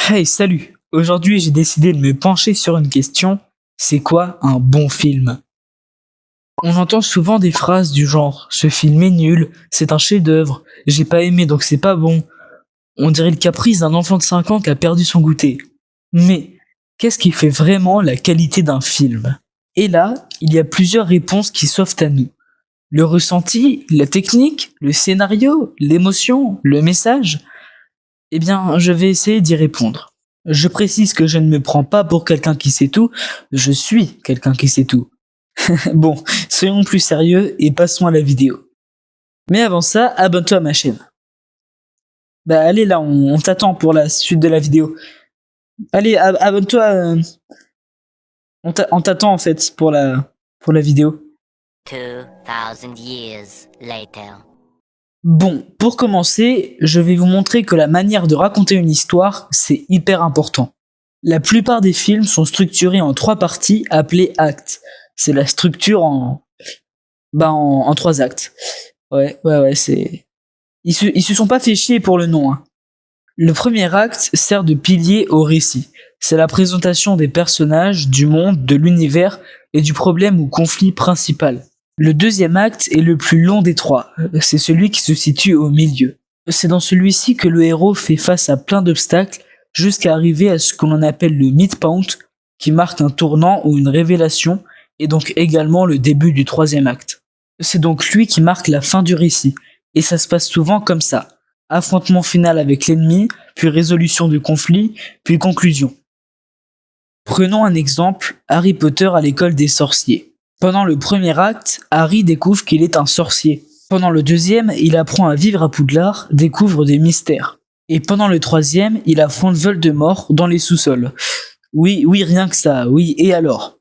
Hey, salut! Aujourd'hui, j'ai décidé de me pencher sur une question. C'est quoi un bon film? On entend souvent des phrases du genre «Ce film est nul», «C'est un chef-d'œuvre», «J'ai pas aimé donc c'est pas bon». On dirait le caprice d'un enfant de 5 ans qui a perdu son goûter. Mais qu'est-ce qui fait vraiment la qualité d'un film? Et là, il y a plusieurs réponses qui s'offrent à nous. Le ressenti, la technique, le scénario, l'émotion, le message? Eh bien, je vais essayer d'y répondre. Je précise que je ne me prends pas pour quelqu'un qui sait tout, je suis quelqu'un qui sait tout. Bon, soyons plus sérieux et passons à la vidéo. Mais avant ça, abonne-toi à ma chaîne. Bah allez là, on t'attend pour la suite de la vidéo. Allez, abonne-toi, on t'attend en fait pour la vidéo. 2000 years later. Bon, pour commencer, je vais vous montrer que la manière de raconter une histoire, c'est hyper important. La plupart des films sont structurés en 3 parties appelées actes. C'est la structure en 3 actes. Ouais, c'est... Ils se sont pas fait chier pour le nom, hein. Le premier acte sert de pilier au récit. C'est la présentation des personnages, du monde, de l'univers et du problème ou conflit principal. Le deuxième acte est le plus long des 3. C'est celui qui se situe au milieu. C'est dans celui-ci que le héros fait face à plein d'obstacles jusqu'à arriver à ce que l'on appelle le midpoint, qui marque un tournant ou une révélation, et donc également le début du troisième acte. C'est donc lui qui marque la fin du récit, et ça se passe souvent comme ça. Affrontement final avec l'ennemi, puis résolution du conflit, puis conclusion. Prenons un exemple, Harry Potter à l'école des sorciers. Pendant le premier acte, Harry découvre qu'il est un sorcier. Pendant le deuxième, il apprend à vivre à Poudlard, découvre des mystères. Et pendant le troisième, il affronte Voldemort dans les sous-sols. Oui, rien que ça, oui, et alors?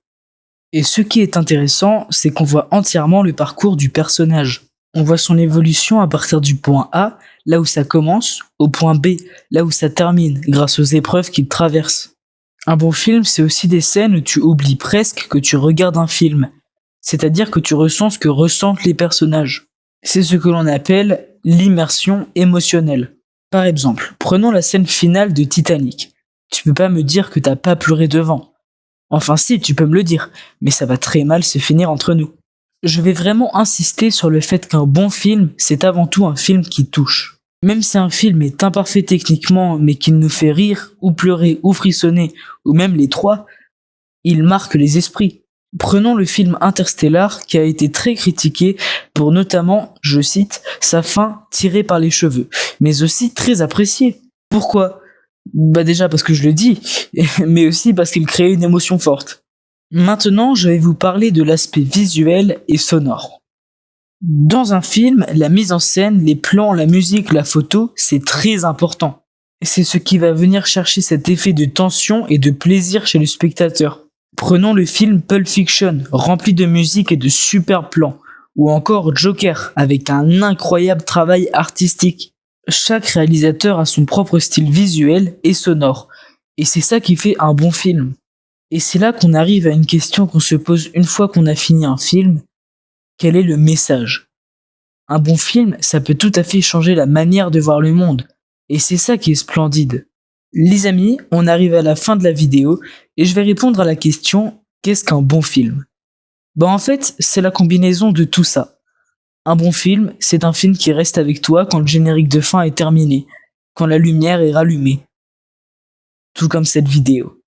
Et ce qui est intéressant, c'est qu'on voit entièrement le parcours du personnage. On voit son évolution à partir du point A, là où ça commence, au point B, là où ça termine, grâce aux épreuves qu'il traverse. Un bon film, c'est aussi des scènes où tu oublies presque que tu regardes un film. C'est-à-dire que tu ressens ce que ressentent les personnages. C'est ce que l'on appelle l'immersion émotionnelle. Par exemple, prenons la scène finale de Titanic. Tu peux pas me dire que t'as pas pleuré devant. Enfin si, tu peux me le dire, mais ça va très mal se finir entre nous. Je vais vraiment insister sur le fait qu'un bon film, c'est avant tout un film qui touche. Même si un film est imparfait techniquement, mais qu'il nous fait rire, ou pleurer, ou frissonner, ou même les 3, il marque les esprits. Prenons le film Interstellar qui a été très critiqué pour notamment, je cite, sa fin tirée par les cheveux, mais aussi très apprécié. Pourquoi? Bah déjà parce que je le dis, mais aussi parce qu'il crée une émotion forte. Maintenant, je vais vous parler de l'aspect visuel et sonore. Dans un film, la mise en scène, les plans, la musique, la photo, c'est très important. C'est ce qui va venir chercher cet effet de tension et de plaisir chez le spectateur. Prenons le film Pulp Fiction, rempli de musique et de super plans, ou encore Joker, avec un incroyable travail artistique. Chaque réalisateur a son propre style visuel et sonore, et c'est ça qui fait un bon film. Et c'est là qu'on arrive à une question qu'on se pose une fois qu'on a fini un film. Quel est le message? Un bon film, ça peut tout à fait changer la manière de voir le monde. Et c'est ça qui est splendide. Les amis, on arrive à la fin de la vidéo et je vais répondre à la question qu'est-ce qu'un bon film? En fait, c'est la combinaison de tout ça. Un bon film, c'est un film qui reste avec toi quand le générique de fin est terminé, quand la lumière est rallumée. Tout comme cette vidéo.